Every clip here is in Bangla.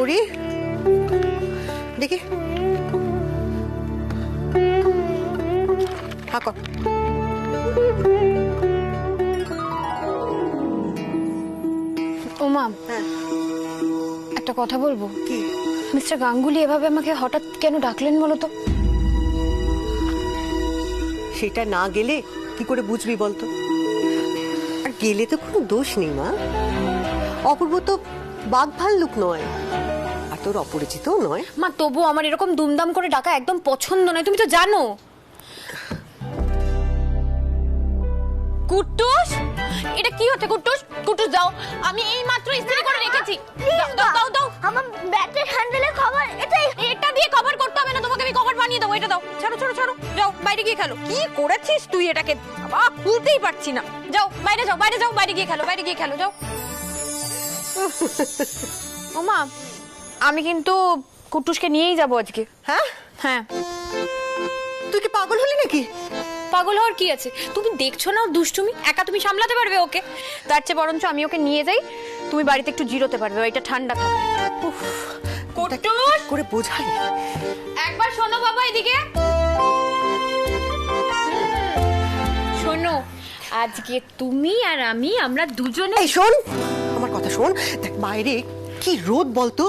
গৌরী, দেখি হাঁ কর। ওমা, হ্যাঁ, একটা কথা বলবো। কি? মিস্টার গাঙ্গুলি এভাবে আমাকে হঠাৎ কেন ডাকলেন বলো তো? সেটা না গেলে কি করে বুঝবি বলতো? আর গেলে তো কোনো দোষ নেই মা। অপূর্ব তো বাঘ ভাল্লুক নয়, আর তোর অপরিচিতও নয়। মা, তবু আমার এরকম দুমদাম করে ডাকা একদম পছন্দ নয়, তুমি তো জানো। কুট্টুস, এটা কি হচ্ছে? কুট্টুস, কুট্টুস দাও, আমি এই মাত্র ইস্ত্রি করে রেখেছি। দাও দাও দাও, আমার ব্যাটের হ্যান্ডেলে কভার, এটা দিয়ে কভার করতে হবে না তোমাকে, আমি কভার বানিয়ে দেবো। এটা দাও, ছাড়ো ছাড়ো ছাড়ো, যাও বাইরে গিয়ে খেলো। কি করেছিস তুই এটাকে? বাবা, খুলতেই পারছি না। যাও বাইরে যাও, বাইরে যাও, বাইরে গিয়ে খেলো, বাইরে গিয়ে খেলো, যাও। ওমা, আমি কিন্তু কুট্টুসকে নিয়েই যাবো আজকে। হ্যাঁ হ্যাঁ। তুই কি পাগল হলি নাকি? পাগল হওয়ার কি আছে? তুমি দেখছো না ওর দুষ্টুমি, একা তুমি সামলাতে পারবে ওকে? তার চেয়ে বরঞ্চ আমি ওকে নিয়ে যাই, তুমি বাড়িতে একটু জিরোতে পারবে, ওইটা ঠান্ডা থাকে। কুট্টুস, করে বোঝাই। একবার শোনো বাবা, এদিকে শোনো। আজকে তুমি আর আমরা দুজনে। এই শোন, আমার কথা শোন। দেখ বাইরে কি রোদ বলতো,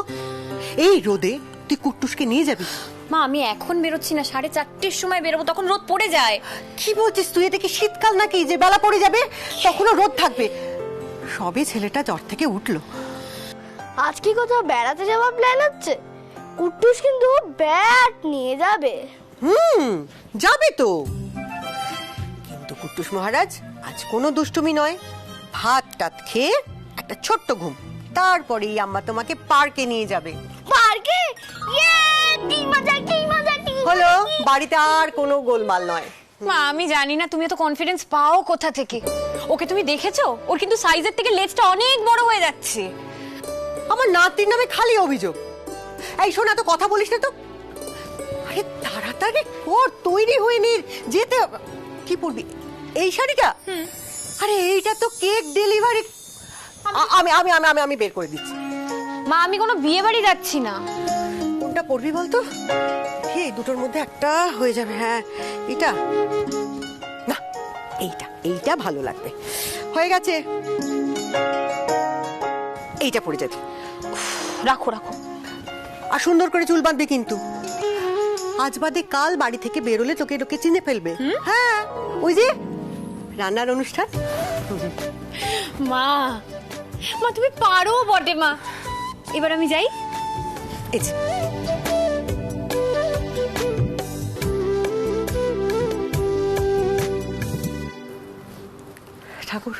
এই রোদে তুই কুট্টুসকে নিয়ে যাবি? মা, আমি এখন বেরোচ্ছি না, 4:30-র সময় বেরোবো, তখন রোদ পড়ে যায়। কি বলছিস তুই? এতে কি শীতকাল নাকি যে বেলা পড়ে যাবে? তখনও রোদ থাকবে। সবে ছেলেটা জ্বর থেকে উঠলো। আজ কি কোথাও বেড়াতে যাওয়ার প্ল্যান হচ্ছে? কুট্টুস কিন্তু ব্যাট নিয়ে যাবে। যাবে তো, কিন্তু কুট্টুস মহারাজ আজ কোনো দুষ্টুমি নয়। ভাত টাত খেয়ে একটা ছোট্ট ঘুম, তারপরেই আম্মা তোমাকে পার্কে নিয়ে যাবে। পার্কে? ইয়ে, কি মজা, কি মজা, কি হলো, বাড়িতে আর কোনো গোলমাল নয়। মা, আমি জানি না তুমি এত কনফিডেন্স পাও কোথা থেকে। ওকে তুমি দেখেছো? ওর কিন্তু সাইজের থেকে লেজটা অনেক বড় হয়ে যাচ্ছে। আমার নাতির নামে খালি অভিযোগ। এই শোন, এত কথা বলিস না তো। আরে তাড়াতাড়ি কর, তৈরি হয়ে নি, যেতে হবে। কি পরবি? এই শাড়িটা? আরে এইটা তো কেক ডেলিভারি। আমি আমি আমি আমি আমি বের করে দিচ্ছি। মা, আমি কোনো বিয়ে বাড়ি যাচ্ছি না। কোনটা পরবি বলতো? এই দুটোর মধ্যে একটা হয়ে যাবে। হ্যাঁ, এটা না, এইটা এইটা ভালো লাগবে। হয়ে গেছে, এইটা পরে যাবে। রাখো রাখো। আর সুন্দর করে চুল বাঁধবি কিন্তু। আজ বাদে কাল বাড়ি থেকে বেরোলে তোকে লোকে চিনে ফেলবে। হ্যাঁ, ওই যে রান্নার অনুষ্ঠান। মা, মা তুমি পারো বটে মা। এবার আমি যাই। এই যে, ঠাকুর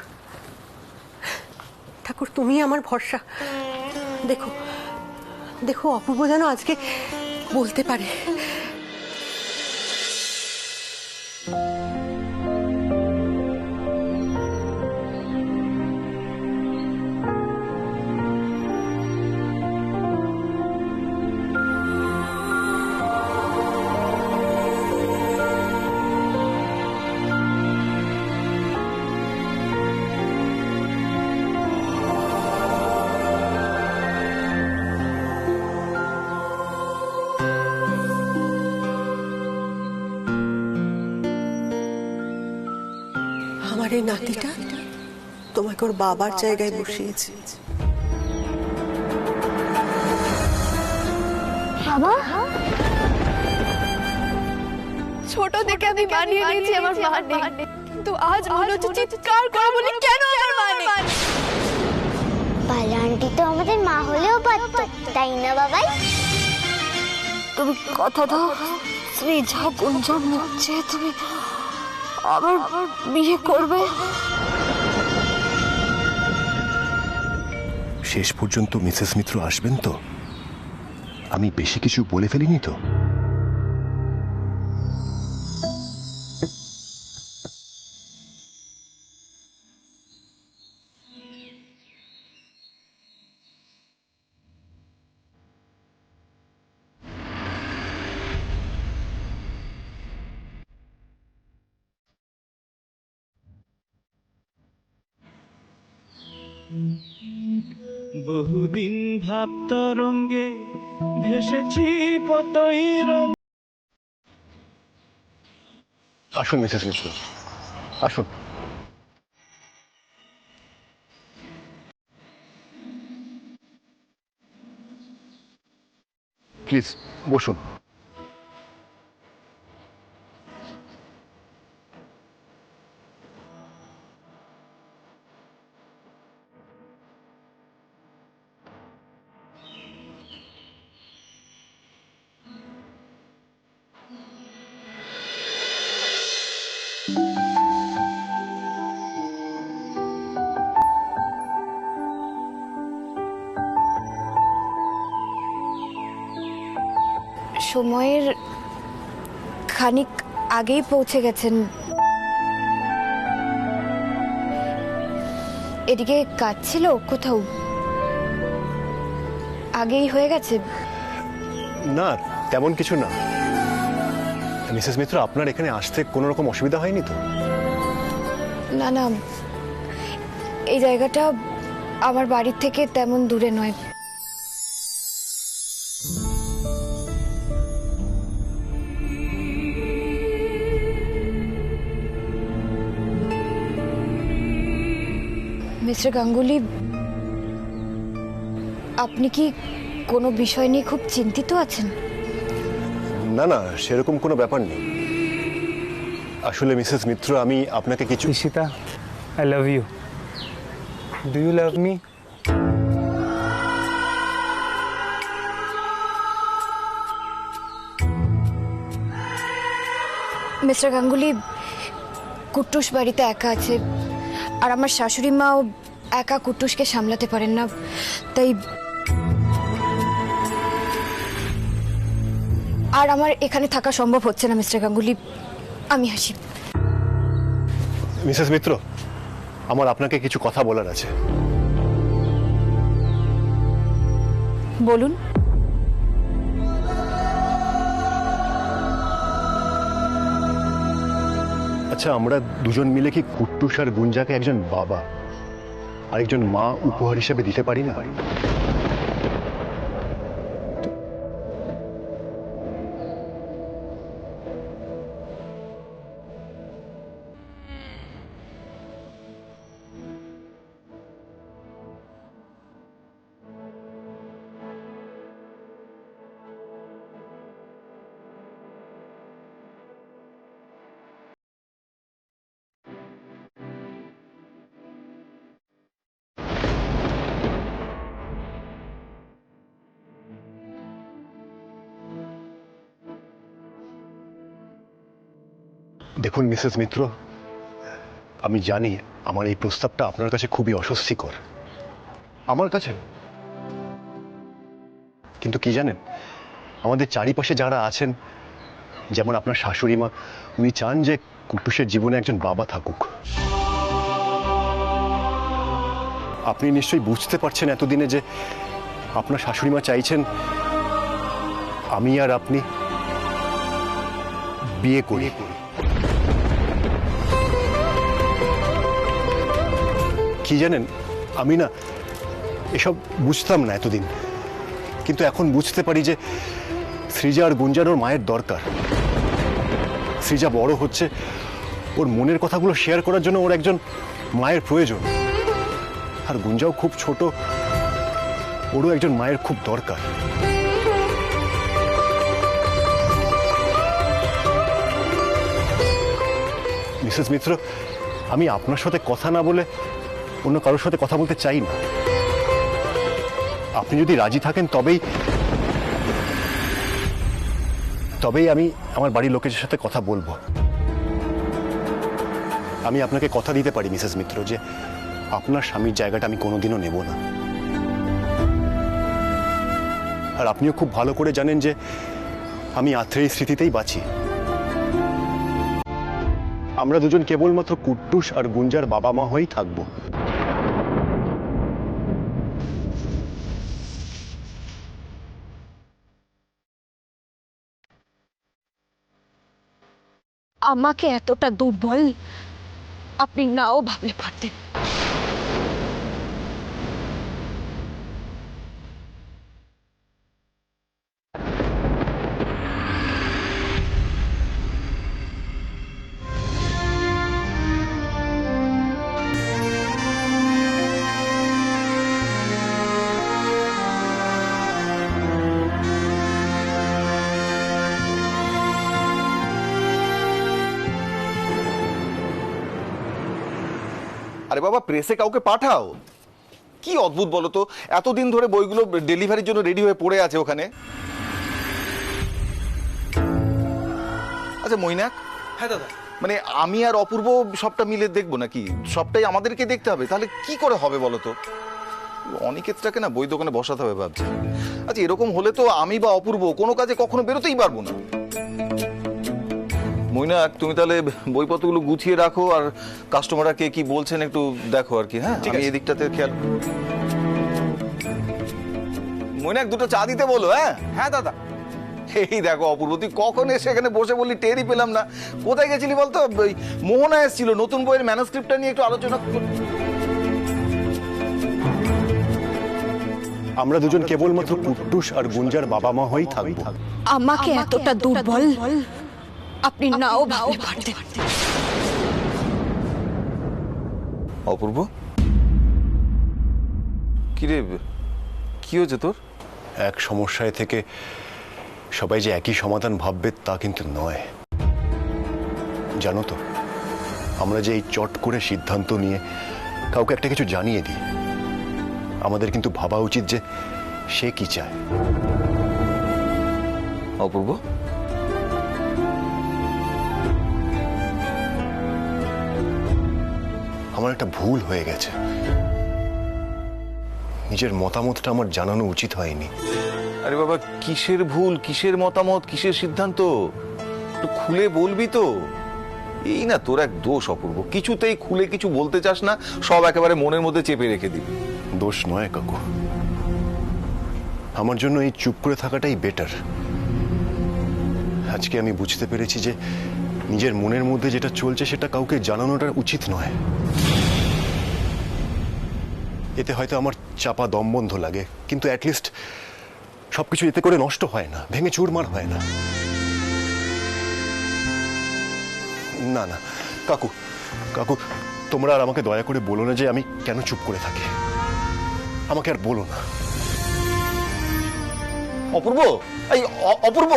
ঠাকুর, তুমি আমার ভরসা। দেখো দেখো, অপূর্ব যেন আজকে বলতে পারে। আমার এই নাতিটা তোমাকে ওর বাবার জায়গায় বসিয়েছে। বাবা, ছোট থেকে আমি মানিয়ে নিয়েছি আমার মা নেই, কিন্তু আজ মনে হচ্ছে চিৎকার করে বলি কেন আমার মা নেই। পালা আন্টি তো আমাদের মা হলেও পারত, তাই না বাবাই? তুমি কথা দাও, শ্রীজা গুঞ্জন মুখছে তুমি আবার বিয়ে করবে। শেষ পর্যন্ত মিসেস মিত্র আসবেন তো? আমি বেশি কিছু বলে ফেলিনি তো? বহুদিন ভাব তরঙ্গে ভেসেছি কতই রঙ। আসুন মিসেস মিত্র, আসুন। প্লিজ বসুন। সময়ের খানিক আগেই পৌঁছে গেছেন। এদিকে কাজ ছিল কোথাও? আগেই হয়ে গেছে? না, তেমন কিছু না। মিসেস মিত্র, আপনার এখানে আসতে কোনো রকম অসুবিধা হয়নি তো? না না, এই জায়গাটা আমার বাড়ির থেকে তেমন দূরে নয়। মিস্টার গাঙ্গুলি, আপনি কি কোনো বিষয় নিয়ে খুব চিন্তিত আছেন? না না, সেরকম কোনো ব্যাপার নেই। আসলে মিসেস মিত্র, আমি আপনাকে কিছু... Ishita, I love you. Do you love me? Mister Ganguly, Kuttus বাড়িতে একা আছে, আর আমার শাশুড়ি মাও একা কুট্টুসকে সামলাতে পারেন না, তাই আর আমার এখানে থাকা সম্ভব হচ্ছে না। মিস্টার গাঙ্গুলি, আমি আসি। মিসেস মিত্র, আমার আপনাকে কিছু কথা বলার আছে। বলুন। আচ্ছা, আমরা দুজন মিলে কি কুট্টুস আর গুঞ্জাকে একজন বাবা আর একজন মা উপহার হিসেবে দিতে পারি না? দেখুন মিসেস মিত্র, আমি জানি আমার এই প্রস্তাবটা আপনার কাছে খুবই অস্বস্তিকর, আমার কাছে। কিন্তু কি জানেন, আমাদের চারিপাশে যারা আছেন, যেমন আপনার শাশুড়ি মা, উনি চান যে কুট্টুসের জীবনে একজন বাবা থাকুক। আপনি নিশ্চয়ই বুঝতে পারছেন এতদিনে যে আপনার শাশুড়ি মা চাইছেন আমি আর আপনি বিয়ে করি। কি জানেন, আমি না এসব বুঝতাম না এতদিন, কিন্তু এখন বুঝতে পারি যে সৃজা আর গুঞ্জার ওর মায়ের দরকার। সৃজা বড় হচ্ছে, ওর মনের কথাগুলো শেয়ার করার জন্য ওর একজন মায়ের প্রয়োজন। আর গুঞ্জাও খুব ছোট, ওরও একজন মায়ের খুব দরকার। মিসেস মিত্র, আমি আপনার সাথে কথা না বলে অন্য কারোর সাথে কথা বলতে চাই না। আপনি যদি রাজি থাকেন তবেই আমি আমার বাড়ির লোকের সাথে কথা বলবো। আমি আপনাকে কথা দিতে পারি মিসেস মিত্র যে আপনার স্বামীর জায়গাটা আমি কোনোদিনও নেব না। আর আপনিও খুব ভালো করে জানেন যে আমি আত্রেয় স্মৃতিতেই বাঁচি। আমরা দুজন কেবলমাত্র কুট্টুস আর গুঞ্জার বাবা মা হয়েই থাকবো। আমাকে এতটা দুর্বল আপনি নাও ভাবলে পারতেন। আরে বাবা প্রেসে কাউকে পাঠাও। কি অদ্ভুত বলো তো, এতদিন ধরে বইগুলো ডেলিভারির জন্য রেডি হয়ে পড়ে আছে ওখানে। আচ্ছা মৈনাক। হ্যাঁ দাদা। মানে আমি আর অপূর্ব সবটা মিলে দেখবো নাকি? সবটাই আমাদেরকে দেখতে হবে, তাহলে কি করে হবে বলো তো? অনিকেতটাকে না বই দোকানে বসাতে হবে ভাবছি। আচ্ছা এরকম হলে তো আমি বা অপূর্ব কোনো কাজে কখনো বেরোতেই পারবো না। মৈনাক তুমি তাহলে বইপত্রগুলো গুছিয়ে রাখো, আর কাস্টমাররা কে কি বলছেন একটু দেখো আর কি। হ্যাঁ আমি এদিকটাতে খেয়াল। মৈনাক দুটো চা দিতে বলো। হ্যাঁ হ্যাঁ দাদা। এই দেখো অপূর্ব, তুই কখন এসে এখানে বসে বললি, টেরই পেলাম না। কোথায় গেছিলি বলতো? ওই মোহনা এসেছিল নতুন বইয়ের ম্যানুস্ক্রিপ্টটা নিয়ে একটু আলোচনা। আমরা দুজন কেবলমাত্র কুট্টুস আর গুঞ্জার বাবা মা হয়েই থাকবো। আমাকে এতটা দুর্বল আপনি নাও ভাবতে পারতেন। অপূর্ব কি রে, কি হয়েছে তোর? এক সমস্যায় থেকে সবাই যে একই সমাধান ভাববে তা কিন্তু নয়। জানো তো, আমরা যে এই চট করে সিদ্ধান্ত নিয়ে কাউকে একটা কিছু জানিয়ে দিই, আমাদের কিন্তু ভাবা উচিত যে সে কি চায়। অপূর্ব আমার একটা ভুল হয়ে গেছে, নিজের মতামতটা আমার জানানো উচিত হয়নি। আরে বাবা কিসের ভুল, কিসের মতামত, কিসের সিদ্ধান্ত, একটু খুলে বলবি তো। এই না তোর এক দোষ অপূর্ব, কিছুতেই খুলে কিছু বলতে চাস না, সব একেবারে মনের মধ্যে চেপে রেখে দিবি। দোষ নয় কাকু, আমার জন্য এই চুপ করে থাকাটাই বেটার। আজকে আমি বুঝতে পেরেছি যে নিজের মনের মধ্যে যেটা চলছে সেটা কাউকে জানানোটা উচিত নয়। এতে হয়তো আমার চাপা দমবন্ধ লাগে, কিন্তু অ্যাটলিস্ট সবকিছু এতে করে নষ্ট হয় না, ভেঙে চুরমার হয় না। না না কাকু, কাকু তোমরা আর আমাকে দয়া করে বলো না যে আমি কেন চুপ করে থাকি। আমাকে আর বলো না। অপূর্ব, এই অপূর্ব,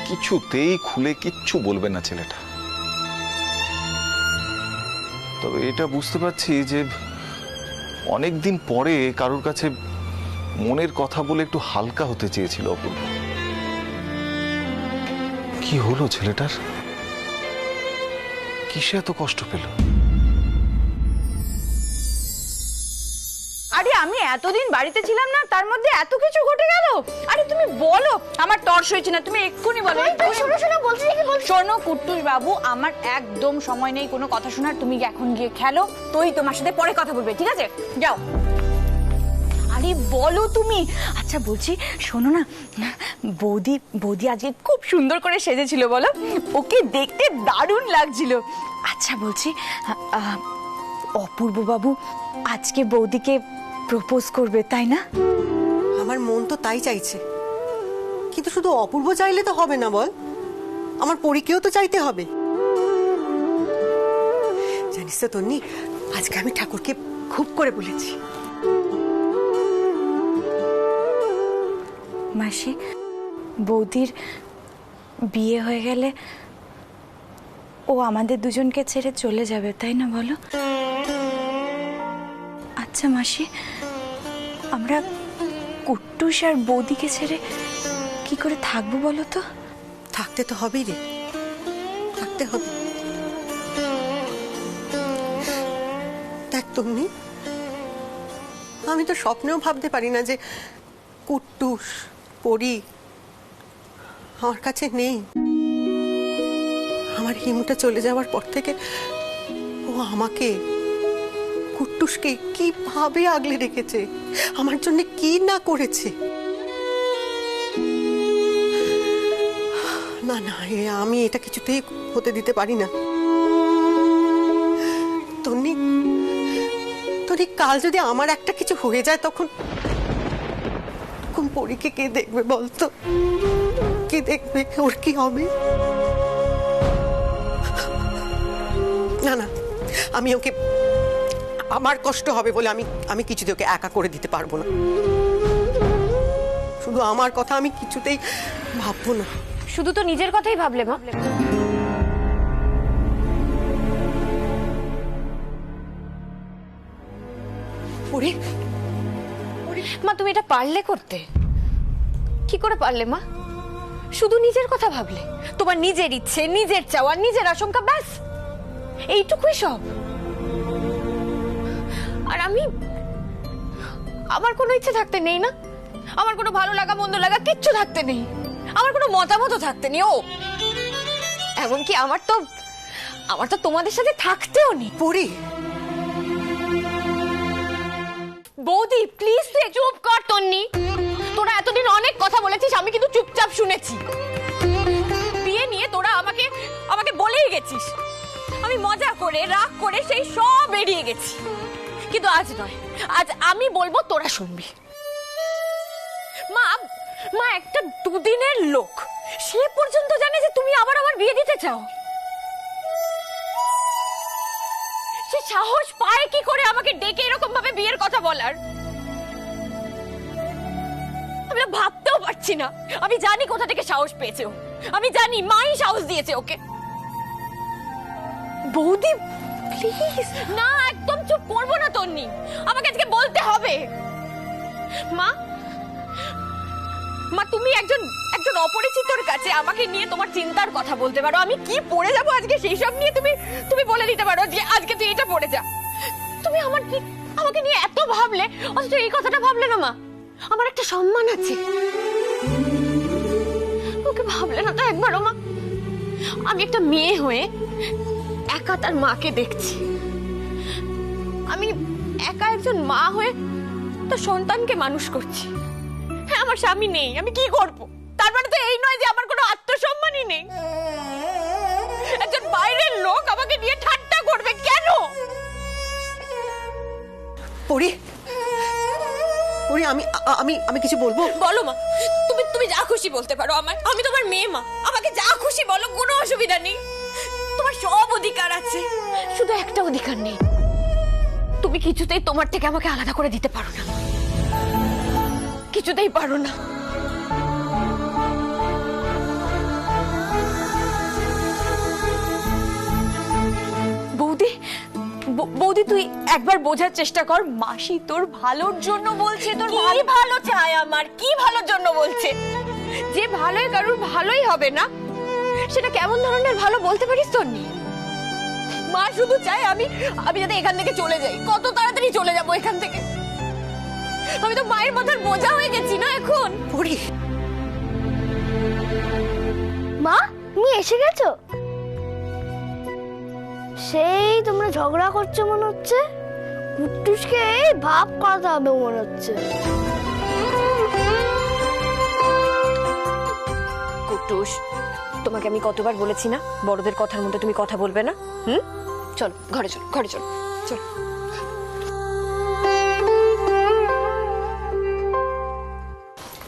কিছুতেই খুলে কিচ্ছু বলবে না ছেলেটা। তবে এটা বুঝতে পারছি যে অনেকদিন পরে কারোর কাছে মনের কথা বলে একটু হালকা হতে চেয়েছিল অপূর্ব। কি হলো ছেলেটার? কিসে এত কষ্ট পেল? আরে আমি এতদিন বাড়িতে ছিলাম না, তার মধ্যে এত কিছু ঘটে গেল। আরে তুমি বলো, আমার তর্স হয়েছে না, তুমি এক্ষুনি বলো। শোনো শোনো বলছি কি বলছি। শোনো কুট্টুস বাবু, আমার একদম সময় নেই কোনো কথা শোনার। তুমি এখন গিয়ে খেলো, তোই তোমার সাথে পরে কথা বলবে, ঠিক আছে? যাও। আরে বলো তুমি। আচ্ছা বলছি শোনো না, বৌদি বৌদি আজকে খুব সুন্দর করে সেজেছিল, বলো ওকে দেখতে দারুণ লাগছিল। আচ্ছা বলছি অপূর্ব বাবু আজকে বৌদিকে প্রপোজ করবে, তাই না? আমার মন তো তাই চাইছে, কিন্তু শুধু অপূর্ব চাইলে তো হবে না বল, আমার পরীকেও তো চাইতে হবে। জানিস তো তন্নি, আজকে আমি ঠাকুরকে খুব করে বলেছি। মাসি, বৌদির বিয়ে হয়ে গেলে ও আমাদের দুজনকে ছেড়ে চলে যাবে, তাই না বলো? আচ্ছা মাসি, আমরা কুট্টুস আর বৌদিকে ছেড়ে কি করে থাকবো বলো তো? থাকতে তো হবেই রে, থাকতে হবে। দেখ তন্নি, আমি তো স্বপ্নেও ভাবতে পারি না যে কুট্টুস পরি আমার কাছে নেই। আমার হিমুটা চলে যাওয়ার পর থেকে ও আমাকে, কুট্টুসকে কিভাবে আগলে রেখেছে, আমার জন্য কি না করেছে। না না, আমি এটা কিছুতেই হতে দিতে পারি না। তন্নি, তন্নি কাল যদি আমার একটা কিছু হয়ে যায় তখন পরীকে কে দেখবে বলতো? কে দেখবে? ওর কি হবে? না না, আমি ওকে, আমার কষ্ট হবে বলে আমি কিছুতে ওকে একা করে দিতে পারবো না। শুধু আমার কথা আমি কিছুতেই ভাববো না। শুধু তো নিজের কথাই ভাবলে। পরি, মা তুমি এটা পারলে করতে? কি করে পারলে মা? শুধু নিজের কথা ভাবলে, তোমার নিজের ইচ্ছে, নিজের চাওয়া, নিজের আশঙ্কা, ব্যাস এইটুকুই সব। আর আমার কোনো ইচ্ছে থাকতে নেই না, আমার কোনো ভালো লাগা মন্দ লাগা কিচ্ছু থাকতে নেই, আমার কোনো মতামতও থাকতে নেই। ও এমনকি আমার তো তোমাদের সাথে থাকতেও নেই। পরি, বৌদি প্লিজ তুই চুপ কর। তন্নি, তোরা এতদিন অনেক কথা বলেছিস, আমি কিন্তু চুপচাপ শুনেছি। বিয়ে নিয়ে তোরা আমাকে বলেই গেছিস, আমি মজা করে রাগ করে সেই সব এড়িয়ে গেছি। কিন্তু আজ নয়, আজ আমি বলবো, তোরা শুনবি। মা একটা দুদিনের লোক, সে পর্যন্ত জানে যে তুমি আবার আমার বিয়ে দিতে চাও। সে সাহস পায় কি করে আমাকে ডেকে এরকম ভাবে বিয়ের কথা বলার? আমি তো ভাবতেও পারছি না। আমি জানি কোথা থেকে সাহস পেয়েছে ও, আমি জানি মাই সাহস দিয়েছে ওকে। বৌদি প্লিজ না, একদম চুপ করবো না তন্নি, আমাকে আজকে বলতে হবে। মা তুমি একজন অপরিচিতর কাছে আমাকে নিয়ে তোমার চিন্তার কথা বলতে পারো। আমি কি পড়ে যাবো আজকে সেই সব নিয়ে তুমি বলে দিতে পারো যে আজকে তুই এটা পড়ে যা। তুমি আমাকে নিয়ে এত ভাবলে, অথচ এই কথাটা ভাবলে না। মা আমার একটা সম্মান আছে, ওকে ভাবলে না তো একবারও? মা আমি একটা মেয়ে হয়ে একা তার মাকে দেখছি, আমি একা একজন মা হয়ে তার সন্তানকে মানুষ করছি। হ্যাঁ, আমার স্বামী নেই, আমি কি করব? তার মানে তো এই নয় যে আমার কোনো আত্মসম্মানই নেই। একজন বাইরের লোক আমাকে নিয়ে ঠাট্টা করবে কেন? পরি, পরি, আমি কিছু বলবো? বলো মা, তুমি যা খুশি বলতে পারো। আমি তোমার মেয়ে মা, আমাকে যা খুশি বলো, কোনো অসুবিধা নেই। তোমার সব অধিকার আছে, শুধু একটা অধিকার নেই, তুমি কিছুতেই তোমার থেকে আমাকে আলাদা করে দিতে পারো না, কিছুতেই পারো না। বৌদি তুই একবার বোঝার চেষ্টা কর, মাসি তোর ভালোর জন্য বলছে। তোর কি ভালো চায়? আমার কি ভালোর জন্য বলছে? যে ভালোই কারোর ভালোই হবে না, সেটা কেমন ধরনের ভালো বলতে পারিস তোর? মা শুধু চায় আমি যাতে এখান থেকে চলে যাই, কত তাড়াতাড়ি চলে যাবো এখান থেকে। আমি তো মায়ের মাথার বোঝা হয়ে গেছি না এখন। পরি, মা তুমি এসে গেছো? সেই তোমরা ঝগড়া করছো মনে হচ্ছে, কুট্টুসকে ভাব করাতে হবে মনে হচ্ছে। কুট্টুস, তোমাকে আমি কতবার বলেছি না বড়দের কথার মধ্যে তুমি কথা বলবে না? চল ঘরে চল, ঘরে চল, চল।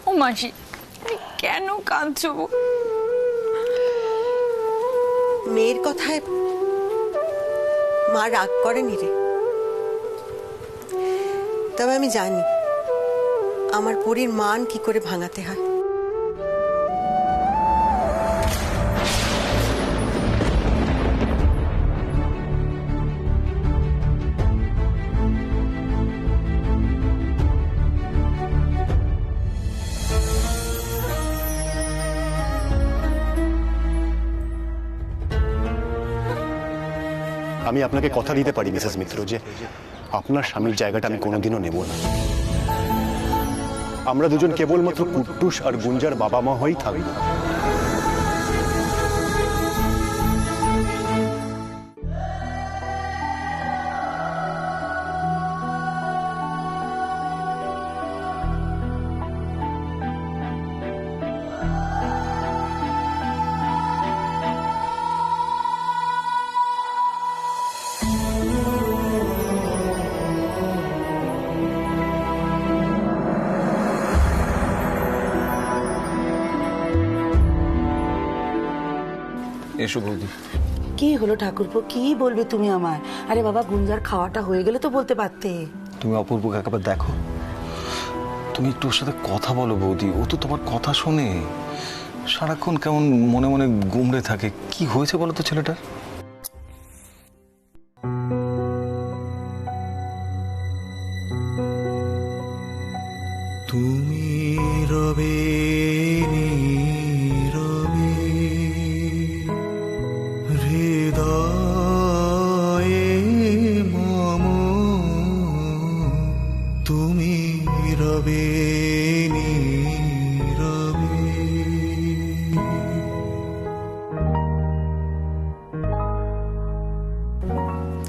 ও মাসি, কেন কাঁদছো? মেয়ের কথায় মা রাগ করেনি রে, তবে আমি জানি আমার পরীর মান কি করে ভাঙাতে হয়। আমি আপনাকে কথা দিতে পারি মিসেস মিত্র যে আপনার স্বামীর জায়গাটা আমি কোনোদিনও নেব না। আমরা দুজন কেবলমাত্র কুট্টুস আর গুঞ্জার বাবা মা হয়েই থাকবো। এসো বৌদি। কি হলো ঠাকুরপো, কি বলবে তুমি আমার? আরে বাবা, গুঞ্জার খাওয়াটা হয়ে গেলে তো বলতে পারতে। তুমি অপূর্বকে একবার দেখো, তুমি একটু ওর সাথে কথা বলো বৌদি। ও তো তোমার কথা শোনে, সারাক্ষণ কেমন মনে মনে গুমড়ে থাকে। কি হয়েছে বলো তো ছেলেটার?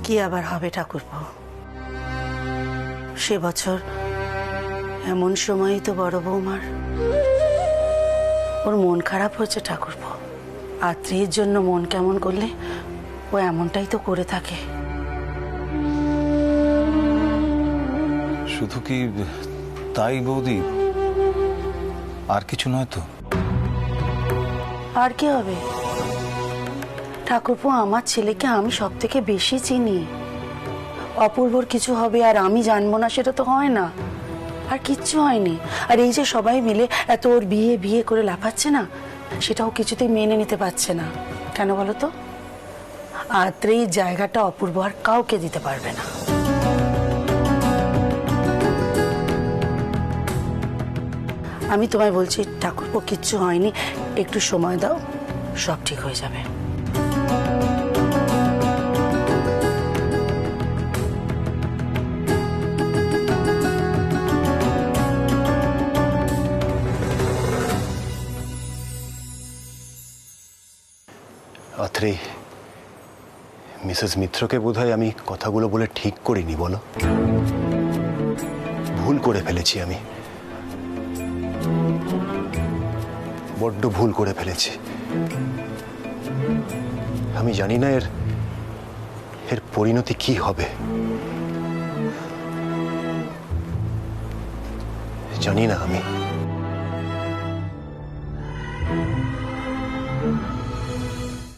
কি আবার হবে ঠাকুরপো? সে বছর এমন সময়ই তো বড় বৌমার ওর মন খারাপ হয়েছে ঠাকুরপো। আত্মীয়ের জন্য মন কেমন করলে ও এমনটাই তো করে থাকে। শুধু কি তাই বৌদি? আর কিছু নয় তো? আর কি হবে ঠাকুরপো? আমার ছেলেকে আমি সব থেকে বেশি চিনি। অপূর্বর কিছু হবে আর আমি জানবো না সেটা তো হয় না। আর কিচ্ছু হয়নি। আর এই যে সবাই মিলে এত ওর বিয়ে বিয়ে করে লাফাচ্ছে না, সেটাও কিছুতেই মেনে নিতে পারছে না। কেন বলো তো? আত্রেই জায়গাটা অপূর্ব আর কাউকে দিতে পারবে না। আমি তোমায় বলছি ঠাকুরপো, কিচ্ছু হয়নি, একটু সময় দাও, সব ঠিক হয়ে যাবে। আত্রে, মিসেস মিত্রকে বোধহয় আমি কথাগুলো বলে ঠিক করিনি, বলো? ভুল করে ফেলেছি আমি, বড্ড ভুল করে ফেলেছি। আমি জানি না এর পরিণতি কি হবে। জানি না আমি।